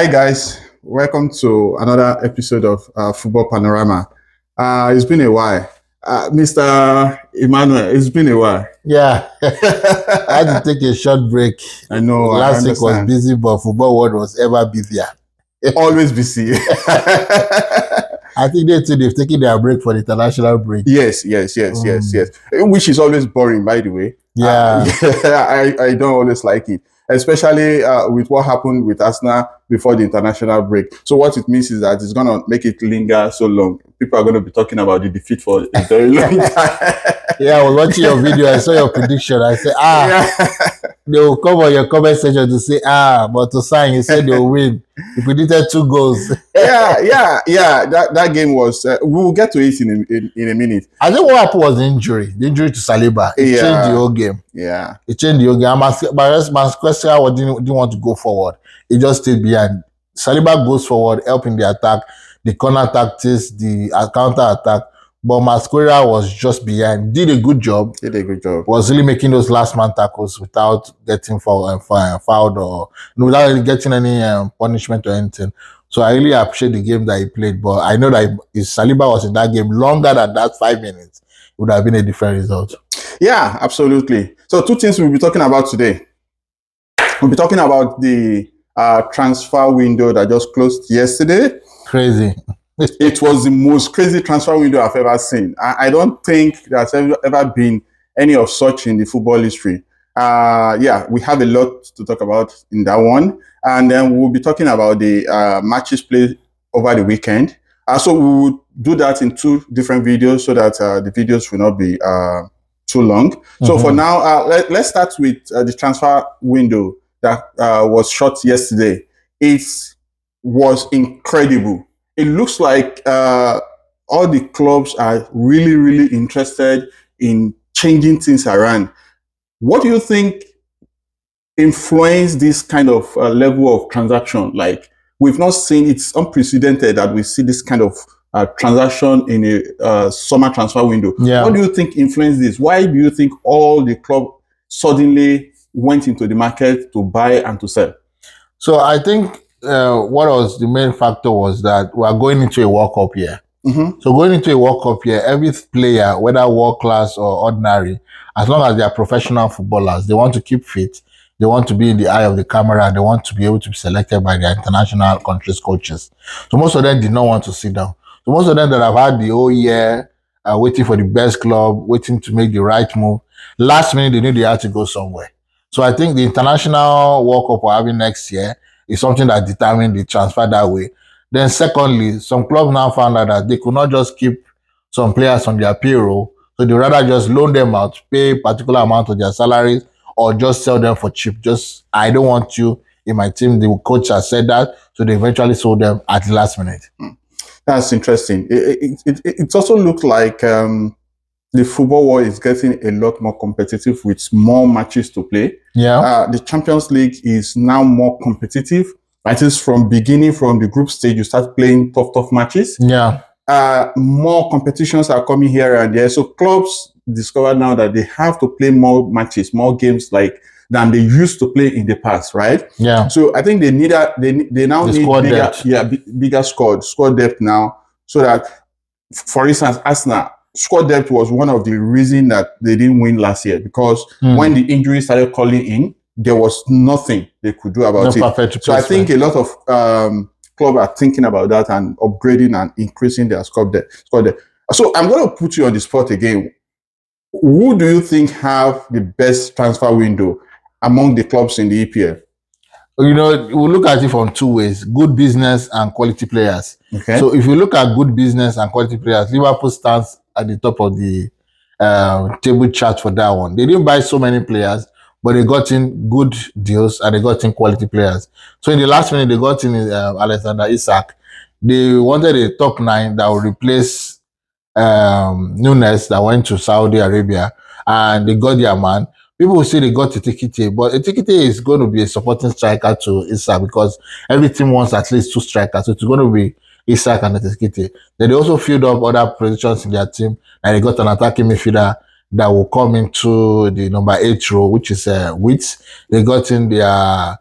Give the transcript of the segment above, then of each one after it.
Hi guys, welcome to another episode of Football Panorama. It's been a while. Mr. Emmanuel, it's been a while. Yeah, I had to take a short break. I know, I Last week was understand. busy, but football world was ever busier. Always busy. I think they too, they've taken their break for the international break. Yes. Which is always boring, by the way. Yeah. I don't always like it, especially with what happened with Arsenal before the international break. So what it means is that it's going to make it linger so long. People are going to be talking about the defeat for a very long time. Yeah, I was watching your video. I saw your prediction. I said, they will come on your comment section to say, but to sign, you said they will win. You predicted 2 goals. yeah. That game was. We will get to it in a minute. I think what happened was the injury. The injury to Saliba. It changed the whole game. Yeah. It changed the whole game. Masquerade didn't want to go forward. He just stayed behind. Saliba goes forward, helping the attack, the corner tactics, the counter attack. But Masquerade was just behind. Did a good job. Was really making those last man tackles without getting fouled or without really getting any punishment or anything. So I really appreciate the game that he played. But I know that if Saliba was in that game longer than that 5 minutes, it would have been a different result. Yeah, absolutely. So 2 things we'll be talking about today. We'll be talking about the transfer window that just closed yesterday. Crazy. It was the most crazy transfer window I've ever seen. I don't think there's ever been any of such in the football history. Yeah, we have a lot to talk about in that one. And then we'll be talking about the matches played over the weekend. So we will do that in 2 different videos so that the videos will not be too long. So for now, let's start with the transfer window that was shot yesterday. It was incredible. It looks like all the clubs are really interested in changing things around. What do you think influenced this kind of level of transaction? Like, we've not seen, it's unprecedented that we see this kind of transaction in a summer transfer window. Yeah. What do you think influenced this? Why do you think all the clubs suddenly went into the market to buy and to sell? So I think what was the main factor was that we are going into a World Cup year. So going into a World Cup year, every player, whether world class or ordinary, as long as they are professional footballers, they want to keep fit, they want to be in the eye of the camera, and they want to be able to be selected by their international countries' coaches. So most of them did not want to sit down. So most of them that have had the whole year waiting for the best club, waiting to make the right move, last minute they knew they had to go somewhere. So I think the international World Cup we're having next year is something that determined the transfer that way. Then secondly, some clubs now found out that they could not just keep some players on their payroll, so they rather just loan them out, pay a particular amount of their salaries, or just sell them for cheap. Just, I don't want you in my team. The coach has said that, so they eventually sold them at the last minute. That's interesting. It also looked like the football world is getting a lot more competitive with more matches to play. Yeah. The Champions League is now more competitive. That is, from the group stage, you start playing tough matches. Yeah. More competitions are coming here and there. So clubs discover now that they have to play more matches, more games than they used to play in the past, right? Yeah. So I think they now need bigger squad depth now, so that, for instance, Arsenal squad depth was one of the reasons that they didn't win last year, because when the injuries started calling in, there was nothing they could do about it. So I think a lot of clubs are thinking about that and upgrading and increasing their squad depth. So I'm going to put you on the spot again. Who do you think have the best transfer window among the clubs in the EPL? You know, we'll look at it from 2 ways: good business and quality players. Okay. So if you look at good business and quality players, Liverpool stands at the top of the table chart for that one. They didn't buy so many players, but they got in good deals and they got in quality players. So in the last minute, they got in Alexander Isak. They wanted a top 9 that would replace Nunes that went to Saudi Arabia, and they got their man. People will say they got Etikite, but Etikite is going to be a supporting striker to Isak, because every team wants at least 2 strikers. So it's going to be Isak and Etikite. Then they also filled up other positions in their team, and they got an attacking midfielder that will come into the number 8 role, which is Wits. They got in their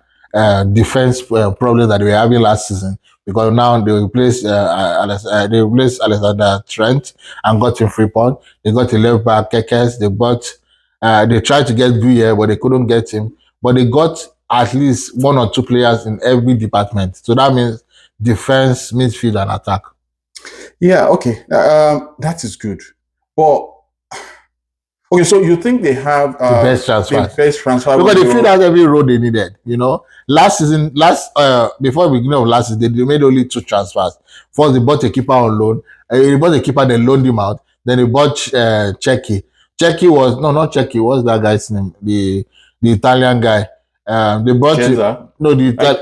defense problems that they were having last season, because now they replaced Alexander Trent and got him Frimpong. They got a left back Kekes. They tried to get Guye, but they couldn't get him. But they got at least one or two players in every department. So that means defense, midfield, and attack. Yeah, okay. That is good. But okay, so you think they have The best transfer. the best transfer Because they window? filled out every role they needed. Last season, before the beginning of last season, they made only 2 transfers. First, they bought a keeper on loan. They bought a keeper, they loaned him out. Then they bought Cecchi. Cecchi was not Cecchi. What's that guy's name? The Italian guy. They bought Chiesa?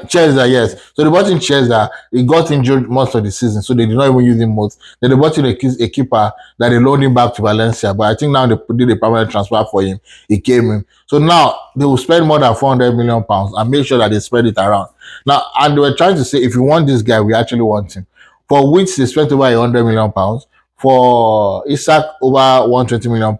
Chiesa, yes. So they bought in Chiesa. He got injured most of the season, so they did not even use him most. Then they bought in a keeper that they loaned him back to Valencia. But I think now they did a permanent transfer for him. He came in. So now they will spend more than £400 million and make sure that they spread it around. Now, and they were trying to say, if you want this guy, we actually want him. For which they spent over £100 million. For Isak, over £120 million.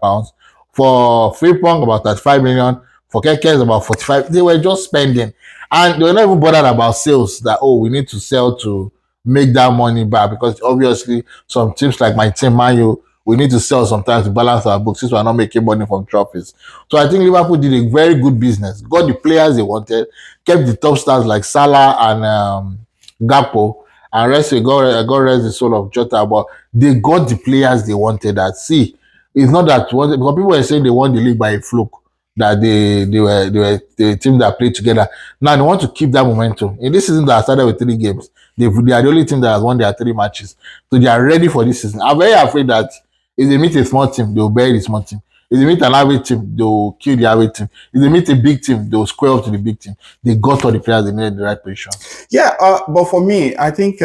For Frimpong, about 35 million. For Kekes, about 45. They were just spending. And they were not even bothered about sales, that, we need to sell to make that money back. Because obviously, some teams like my team, Man U, we need to sell sometimes to balance our books since we're not making money from trophies. So I think Liverpool did a very good business. Got the players they wanted, kept the top stars like Salah and Gakpo, and God rest the soul of Jota. But they got the players they wanted. That, see, it's not that because people were saying they won the league by a fluke, that they were the team that played together. Now they want to keep that momentum. In this season that started with 3 games, they are the only team that has won their 3 matches. So they are ready for this season. I'm very afraid that if they meet a small team, they'll bury the small team. If they meet an average team, they'll kill the average team. If they meet a big team, they'll square up to the big team. They got all the players they needed in the right position. Yeah, but for me, I think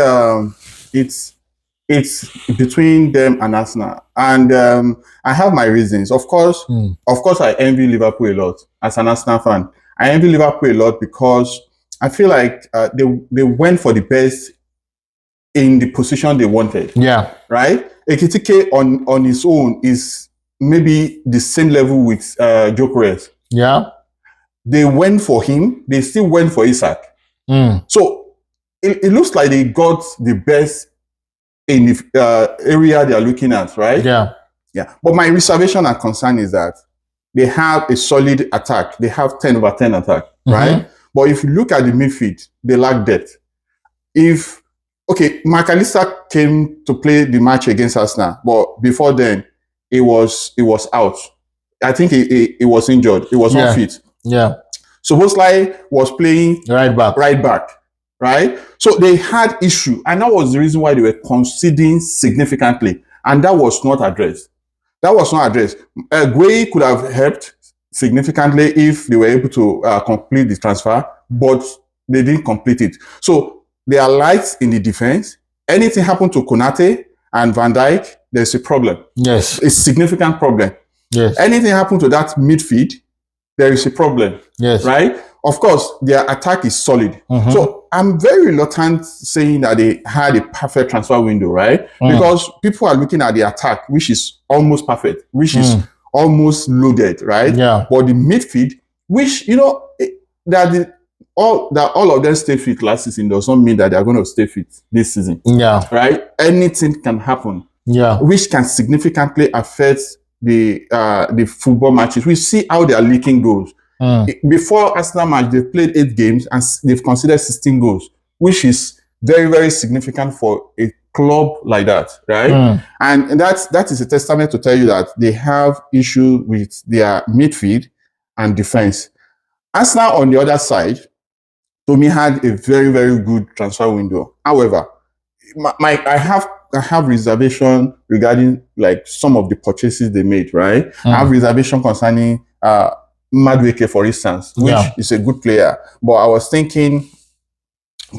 it's between them and Arsenal, and I have my reasons. Of course, I envy Liverpool a lot as an Arsenal fan. I envy Liverpool a lot because I feel like they went for the best in the position they wanted. Yeah. Right? Ekitike on his own is maybe the same level with Gyökeres. Yeah. They went for him. They still went for Isak. So it looks like they got the best in the area they are looking at, right? Yeah. Yeah. But my reservation and concern is that they have a solid attack. They have 10/10 attack, right? But if you look at the midfield, they lack depth. Mac Allister came to play the match against Arsenal, but before then, it was out. I think he was injured. He was not fit. Yeah. So Bosley was playing right back. Right? So they had issue, and that was the reason why they were conceding significantly, and that was not addressed. Gueye could have helped significantly if they were able to complete the transfer, but they didn't complete it. So they are light in the defense. Anything happened to Konate and Van Dijk, there's a problem. Yes. A significant problem. Yes. Anything happened to that midfield, there is a problem. Yes. Right? Of course, their attack is solid. So I'm very reluctant saying that they had a perfect transfer window, right? Because people are looking at the attack, which is almost perfect, which is almost loaded, right? Yeah. But the midfield, which, that all of them stay fit last season does not mean that they're going to stay fit this season. Yeah. Right? Anything can happen. Yeah. Which can significantly affect the football matches. We see how they are leaking goals. Before Arsenal match, they've played 8 games and they've conceded 16 goals, which is very, very significant for a club like that, right? And that is a testament to tell you that they have issue with their midfield and defense. Arsenal, on the other side, to me, had a very, very good transfer window. However, I have reservation regarding like some of the purchases they made, right? I have reservation concerning Madueke, for instance, which is a good player. But I was thinking,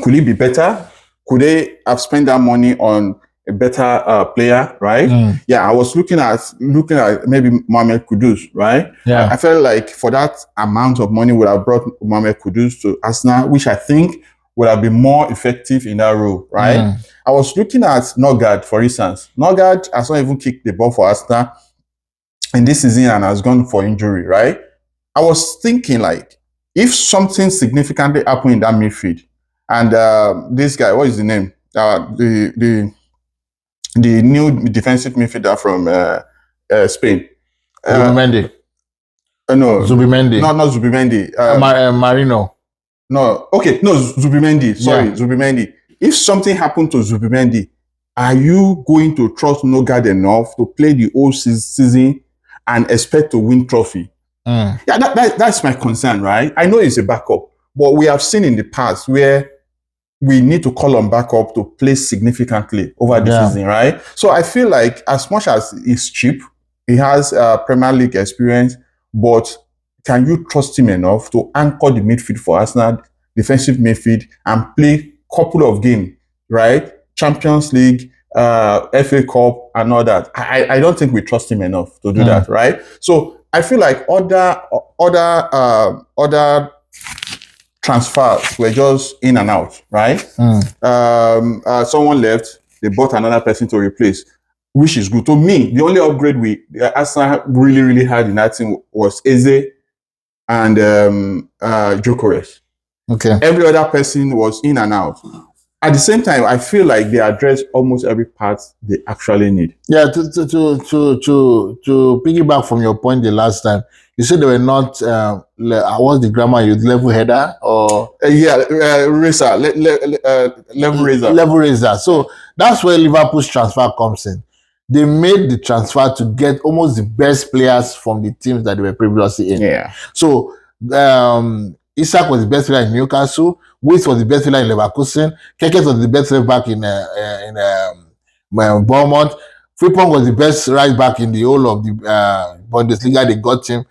could he be better? Could they have spent that money on a better player, right? Yeah, I was looking at maybe Mohamed Kudus, right? Yeah. I felt like for that amount of money would have brought Mohamed Kudus to Arsenal, which I think would have been more effective in that role, right? I was looking at Norgard, for instance. Norgard has not even kicked the ball for Arsenal in this season and has gone for injury, right? I was thinking, like, if something significantly happened in that midfield, and this guy, what is the name? The new defensive midfielder from Spain. Zubimendi. No, Zubimendi. not Zubimendi. Marino. No, okay, no, Zubimendi. Sorry, Yeah. Zubimendi. If something happened to Zubimendi, are you going to trust Nogard enough to play the whole season and expect to win trophy? Yeah, that's my concern, right? I know it's a backup, but we have seen in the past where we need to call on backup to play significantly over the season, right? So I feel like as much as he's cheap, he has Premier League experience, but can you trust him enough to anchor the midfield for Arsenal, defensive midfield, and play a couple of games, right? Champions League, FA Cup, and all that. I don't think we trust him enough to do that, right? So I feel like other transfers were just in and out, right? Someone left, they bought another person to replace, which is good. To me, the only upgrade Arsenal really had in that team was Eze and Gyökeres. Okay. Every other person was in and out. At the same time, I feel like they address almost every part they actually need. Yeah, to piggyback from your point the last time, you said they were not what's the grammar used, level header or raiser, level raiser. Level raiser. So that's where Liverpool's transfer comes in. They made the transfer to get almost the best players from the teams that they were previously in. Yeah. So Isak was the best player in Newcastle. Wiss was the best player in Leverkusen. Kekes was the best left back in Bournemouth. Frimpong was the best right back in the whole of the Bundesliga. They got him.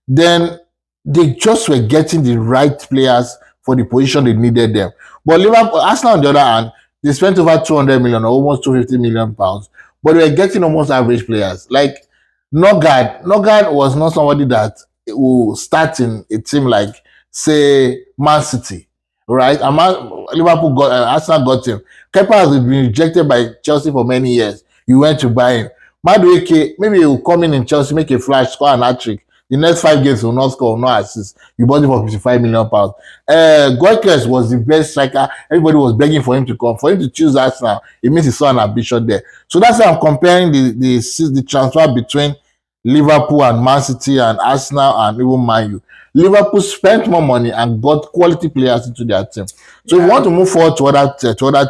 Then they just were getting the right players for the position they needed them. But Liverpool, Arsenal on the other hand, they spent over 200 million or almost 250 million pounds, but they were getting almost average players. Like Nogard was not somebody that will start in a team like, say, Man City. Right, Liverpool got Arsenal got him. Kepa has been rejected by Chelsea for many years. You went to buy him. Madueke, maybe he will come in Chelsea, make a flash, score an hat-trick. The next 5 games will not score, will not assist. You bought him for 55 million pounds. Gyökeres was the best striker. Everybody was begging for him to come. For him to choose Arsenal, it means he saw an ambition there. So that's why I'm comparing the transfer between Liverpool and Man City and Arsenal and even Man U. Liverpool spent more money and got quality players into their team. So if we want to move forward to other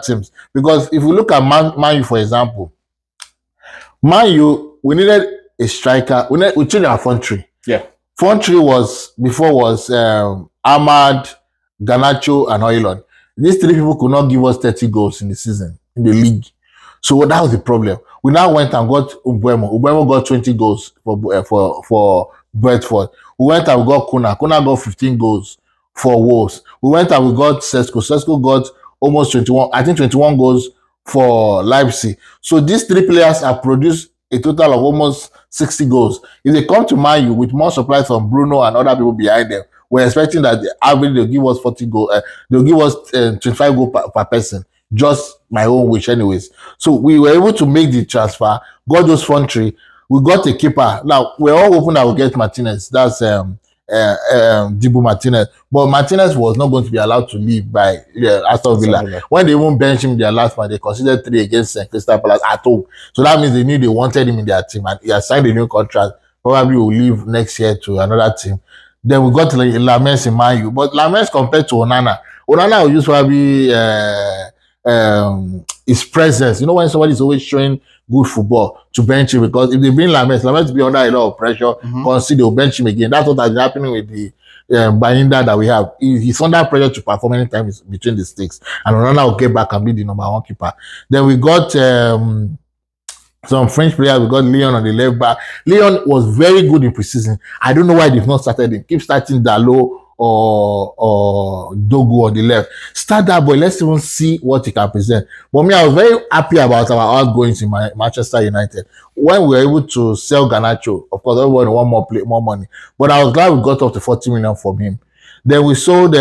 teams, because if we look at Man U, for example, Man U, we needed a striker. We changed our front three. Yeah. Front three was Ahmad, Garnacho, and Højlund. These 3 people could not give us 30 goals in the season, in the league. So that was the problem. We now went and got Mbeumo. Mbeumo got 20 goals for Brentford. We went and we got Kuna. Kuna got 15 goals for Wolves. We went and we got Sesko. Sesko got almost 21 goals for Leipzig. So these 3 players have produced a total of almost 60 goals. If they come to Man U with more supply from Bruno and other people behind them, we're expecting that the average they'll give us 40 goals. They'll give us 25 goals per person. Just my own wish anyways. So we were able to make the transfer, got those front three. We got a keeper. Now, we're all hoping that we'll get Martinez. That's Dibu Martinez. But Martinez was not going to be allowed to leave by Aston Villa. When they won't bench him their last match, they considered 3 against Crystal Palace at home. So that means they knew they wanted him in their team. And he has signed a new contract. Probably will leave next year to another team. Then we got Lamens in Man U. But Lamens compared to Onana will use probably his presence. You know, when somebody is always showing good football, to bench him, because if they bring Lamens will be under a lot of pressure, consider they'll bench him again. That's what has been happening with the Bayinda that we have. He's under pressure to perform anytime between the sticks, and Onana will get back and be the number 1 keeper. Then we got some French players. We got Leon on the left back. Leon was very good in preseason. I don't know why they've not started him. Keep starting Dalot or Dogu on the left. Start that boy. Let's even see what he can present. But me, I was very happy about our outgoings in Manchester United. When we were able to sell Garnacho, of course, everyone wanted more money. But I was glad we got up to 40 million from him. Then we sold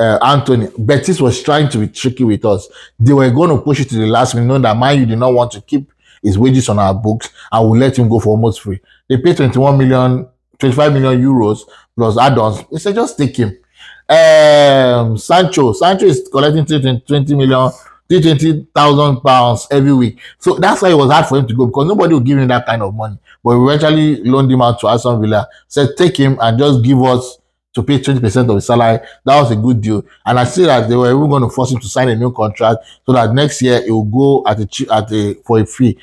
Anthony. Betis was trying to be tricky with us. They were going to push it to the last minute, knowing that Man U did not want to keep his wages on our books and we let him go for almost free. They paid 21 million 25 million euros plus add-ons. They said just take him. Sancho is collecting 20 million, 320,000 pounds every week. So that's why it was hard for him to go, because nobody would give him that kind of money. But we eventually loaned him out to Aston Villa, said take him and just give us to pay 20% of his salary. That was a good deal. And I see that they were even going to force him to sign a new contract so that next year it will go for a fee.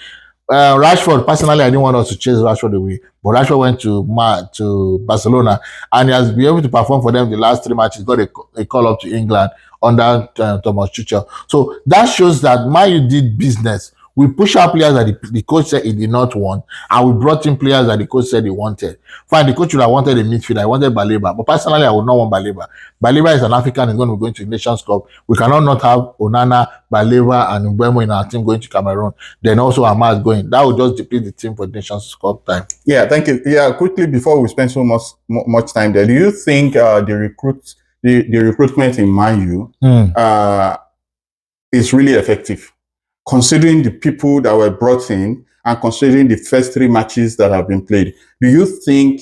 Rashford, personally, I didn't want us to chase Rashford away, but Rashford went to Barcelona, and he has been able to perform for them the last 3 matches. Got a call up to England under Thomas Tuchel. So that shows that Man U did business. We push out players that the coach said he did not want, and we brought in players that the coach said he wanted. Fine, the coach would have wanted a midfielder. I wanted Baleba, but personally, I would not want Baleba. Baleba is an African. He's going to be going to the Nations Cup. We cannot not have Onana, Baleba, and Mbeumo in our team going to Cameroon. Then also Ahmad going. That would just deplete the team for the Nations Cup time. Yeah, thank you. Yeah, quickly before we spend so much time there, do you think the recruitment in Man U is really effective, considering the people that were brought in and considering the first 3 matches that have been played? Do you think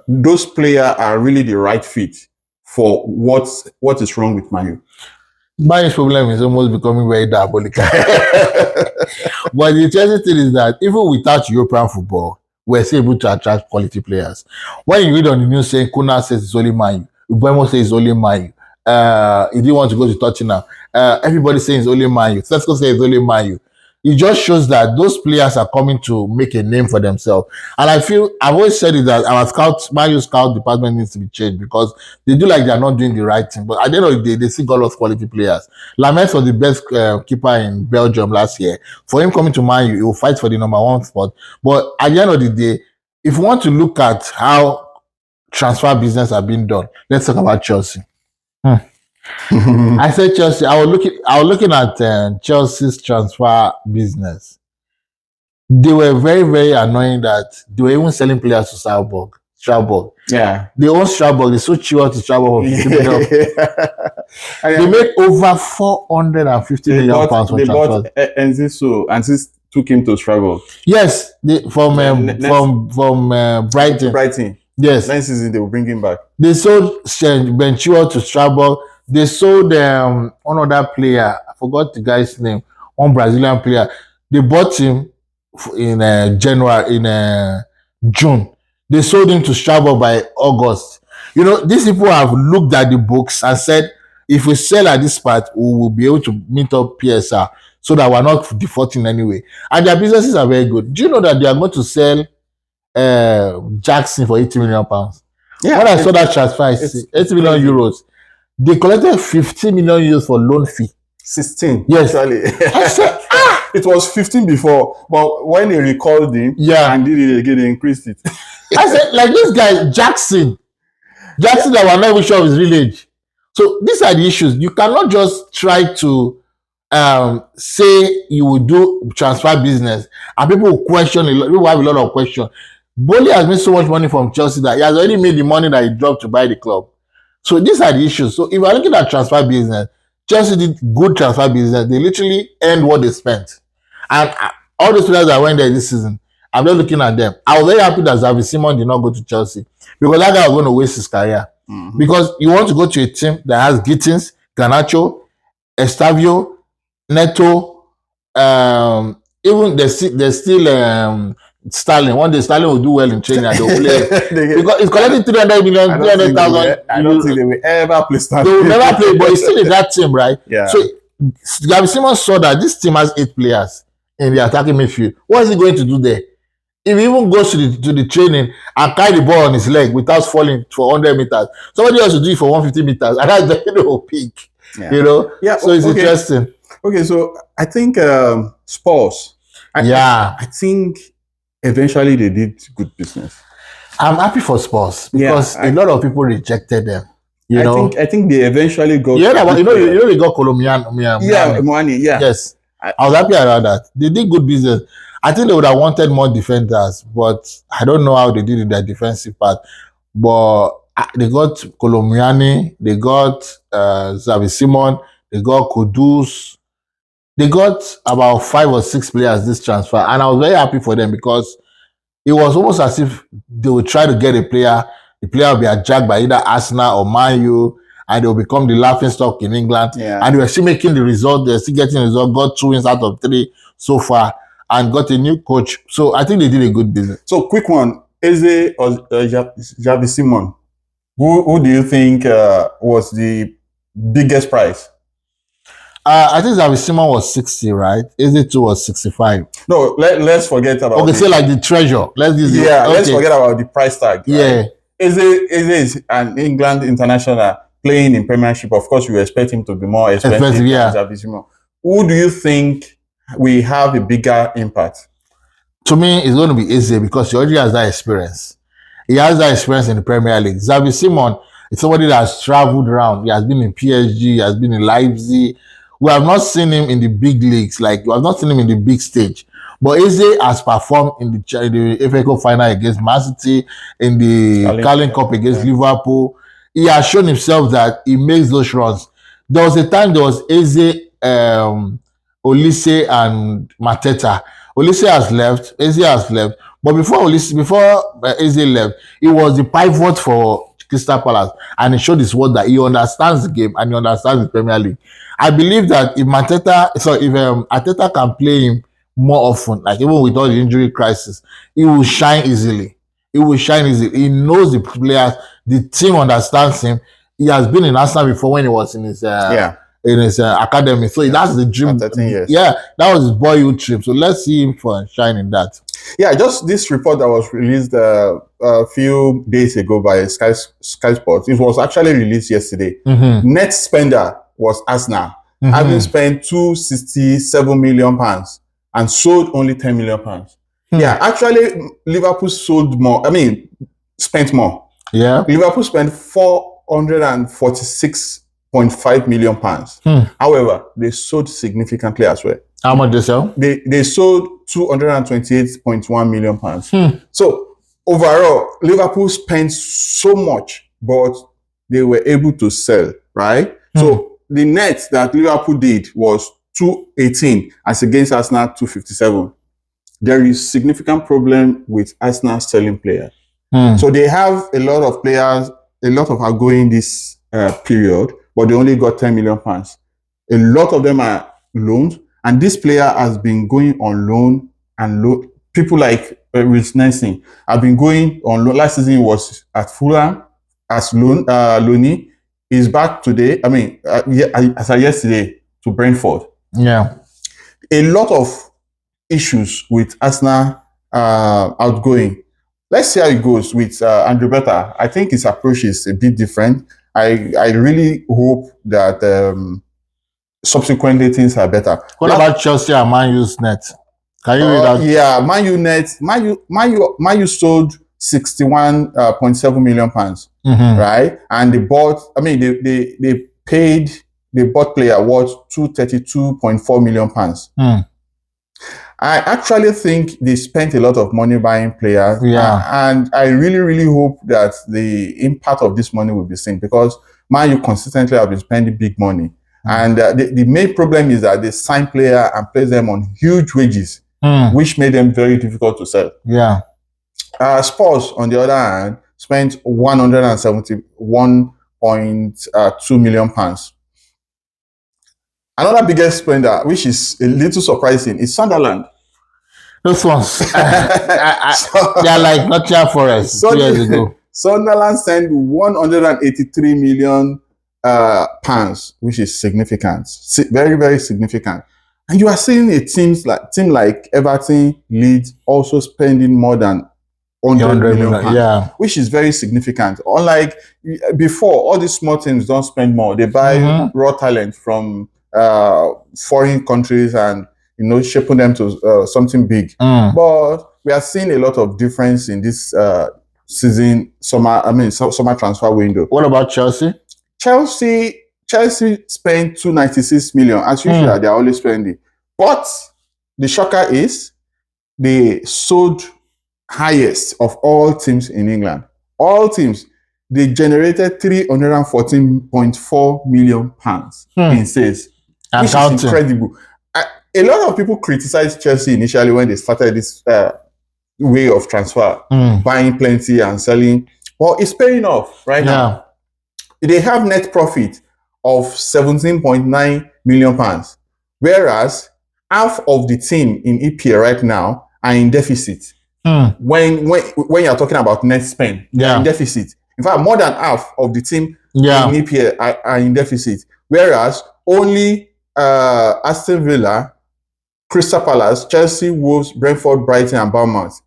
those players are really the right fit for what is wrong with Man U? Man U's problem is almost becoming very diabolical. But the interesting thing is that even without European football, we're still able to attract quality players. When you read on the news saying Kuna says it's only Man U, Mbeumo says it's only Man U, he didn't want to go to Tottenham, everybody saying it's only Man U, Sesko says it's only Man U. It just shows that those players are coming to make a name for themselves. And I feel, I've always said it, that our Man U scout department needs to be changed, because they do like they're not doing the right thing. But at the end of the day, they still got lots of quality players. Lamens was the best keeper in Belgium last year. For him coming to Man U, he will fight for the #1 spot. But at the end of the day, if you want to look at how transfer business are being done, let's talk about Chelsea. I said Chelsea. I was looking at Chelsea's transfer business. They were very, very annoying that they were even selling players to Strasbourg. Yeah. They own Strasbourg. They sold Chilwell to Strasbourg for 50 million. They made over 450 million pounds for transfers. They bought Enziso, and this took him to Strasbourg. Yes, from Brighton. Brighton. Yes. Next season they will bring him back. They sold Ben Chilwell to Strasbourg. They sold one other player. I forgot the guy's name. One Brazilian player. They bought him in June. They sold him to Strasbourg by August. You know, these people have looked at the books and said, if we sell at this part, we will be able to meet up PSR so that we're not defaulting anyway. And their businesses are very good. Do you know that they are going to sell Jackson for 80 million pounds? Yeah, when I saw that transfer, 80 million euros. They collected 15 million euros for loan fee. 16. Yes. Actually. I said, it was 15 before, but when they recalled him and did it again, they increased it. I said, like this guy, Jackson that we're not even sure of his real age. So these are the issues. You cannot just try to say you will do transfer business and people will question, people have a lot of questions. Boli has made so much money from Chelsea that he has already made the money that he dropped to buy the club. So these are the issues. So if you're looking at transfer business, Chelsea did good transfer business. They literally earned what they spent. And all those players that went there this season, I'm just looking at them. I was very happy that Xavi Simons did not go to Chelsea, because that guy was going to waste his career. Mm-hmm. Because you want to go to a team that has Gittins, Garnacho, Estavio, Neto, even there's still Sterling. One day Sterling will do well in training and they'll play. Because he's collecting 300 million, 300,000. I don't think they will ever play Sterling. They will never play, but he's still in that team, right? Yeah. So Xavi Simons saw that this team has 8 players in the attacking midfield. What is he going to do there? If he even goes to the training and carry the ball on his leg without falling for 100 meters, somebody else will do it for 150 meters, and that's the peak. Yeah. You know? Yeah. So it's interesting. Okay, so I think Spurs. I think eventually they did good business. I'm happy for Spurs because a lot of people rejected them. You know? I think they eventually got. Yeah, but you know they got Colombian. Yeah, money. Yeah. Yes, I was happy about that. They did good business. I think they would have wanted more defenders, but I don't know how they did in their defensive part. But they got Colombiani, they got Xavi Simons, they got Kudus. They got about 5 or 6 players this transfer, and I was very happy for them because it was almost as if they would try to get a player. The player will be hijacked by either Arsenal or Man U, and they will become the laughing stock in England. Yeah. And they were still making the result. They're still getting the result. Got 2 wins out of 3 so far, and got a new coach. So I think they did a good business. So quick one, Eze or Xavi Simon? Who do you think was the biggest price? I think Xavi Simon was 60, right? Eze too was 65. No, let's forget about. Okay, say like the treasure. Let's use it. Okay. Let's forget about the price tag. Right? Yeah. Eze is an England international playing in Premiership. Of course, you expect him to be more expensive than Xavi Simon. Who do you think will have a bigger impact? To me, it's going to be Eze because he already has that experience. He has that experience in the Premier League. Xavi Simon is somebody that has traveled around. He has been in PSG, he has been in Leipzig. We have not seen him in the big leagues, like we have not seen him in the big stage. But Eze has performed in the FA Cup final against Man City, in the Carling Cup against Liverpool. He has shown himself that he makes those runs. There was a time there was Eze, Olise, and Mateta. Olise has left, Eze has left. But before Eze left, he was the pivot for Crystal Palace, and he showed his word that he understands the game and he understands the Premier League. I believe that if Arteta can play him more often, like even with all the injury crisis, he will shine easily. He will shine easily. He knows the players, the team understands him. He has been in Arsenal before when he was in his academy. So that's the dream. 13 years. Yeah, that was his boyhood trip. So let's see him for shining that. Yeah, just this report that was released a few days ago by Sky Sports. It was actually released yesterday. Mm-hmm. Net spender was Arsenal, having spent £267 million and sold only £10 million. Yeah, actually, Liverpool sold more. I mean, spent more. Yeah, Liverpool spent £446.5 million. However, they sold significantly as well. How much they sell? They sold £228.1 million. So overall, Liverpool spent so much, but they were able to sell, right? So the net that Liverpool did was 218 as against Arsenal 257. There is significant problem with Arsenal selling players. So they have a lot of players, a lot of outgoing this period, but they only got £10 million. A lot of them are loans, and this player has been going on loan and loan. People like Rich Nelson have been going on loan. Last season he was at Fulham as loanee. He's back today. I mean, as of yesterday to Brentford. Yeah, a lot of issues with Arsenal outgoing. Let's see how it goes with Andrew Beta. I think his approach is a bit different. I really hope that subsequently things are better. What about Chelsea and Man U's net? Can you read out? Yeah, Man U net. Man U sold £61.7 million, right? And they bought. I mean, they bought player worth £232.4 million. I actually think they spent a lot of money buying players. Yeah. And I really, really hope that the impact of this money will be seen, because Man U consistently have been spending big money. And the main problem is that they sign players and place them on huge wages, which made them very difficult to sell. Yeah. Spurs, on the other hand, spent £171.2 million. Another biggest spender, which is a little surprising, is Sunderland. Those ones, they are like Nottingham Forest 2 years ago. Sunderland sent £183 million, which is significant, very, very significant. And you are seeing a team like Everton, Leeds also spending more than £100 million, yeah, which is very significant. Unlike before, all these small teams don't spend more. They buy raw talent from foreign countries and shaping them to something big. But we are seeing a lot of difference in this summer transfer window. What about Chelsea? Chelsea spent £296 million. As usual, they are always spending. But the shocker is they sold highest of all teams in England. All teams, they generated £314.4 million in sales. Which is incredible. A lot of people criticized Chelsea initially when they started this way of transfer, buying plenty and selling. Well, it's paying off right now. They have net profit of 17.9 million pounds, whereas half of the team in EPL right now are in deficit. When you're talking about net spend, they're in deficit. In fact, more than half of the team in EPL are in deficit, whereas only Aston Villa, Crystal Palace, Chelsea, Wolves, Brentford, Brighton, and Bournemouth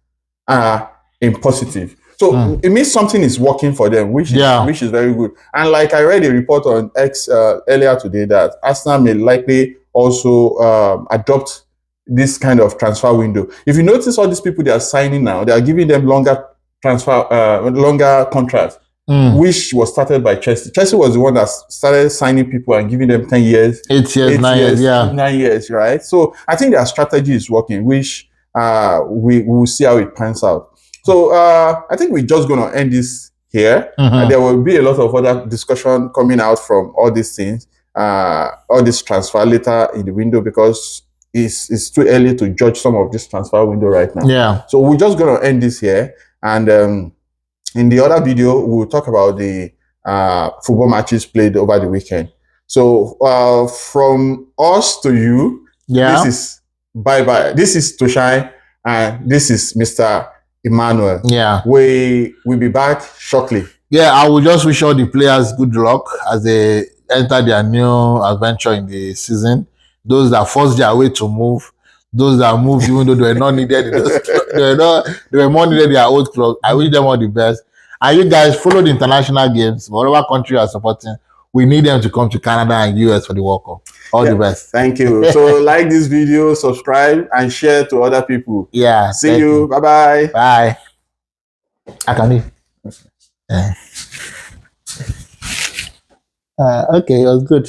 are in positive. So it means something is working for them, which is very good. And like I read a report on X earlier today that Arsenal may likely also adopt this kind of transfer window. If you notice all these people they are signing now, they are giving them longer contracts, which was started by Chelsea. Chelsea was the one that started signing people and giving them 10 years, 8 years, 9 years, 9 years, right? So I think their strategy is working, which we will see how it pans out. So I think we're just going to end this here. There will be a lot of other discussion coming out from all these things, all this transfer later in the window, because it's too early to judge some of this transfer window right now. So we're just going to end this here. And in the other video, we'll talk about the football matches played over the weekend. So from us to you, this is bye-bye. This is Toshine, and this is Mr. Emmanuel. We will be back shortly. I will just wish all the players good luck as they enter their new adventure in the season. Those that forced their way to move, those that moved even though they were not needed, they were more needed in their old club. I wish them all the best. And you guys follow the international games, whatever country you are supporting. We need them to come to Canada and US for the World Cup. All the best. Thank you. So like this video, subscribe, and share to other people. See you. Bye-bye. Bye. I can leave. Okay, it was good.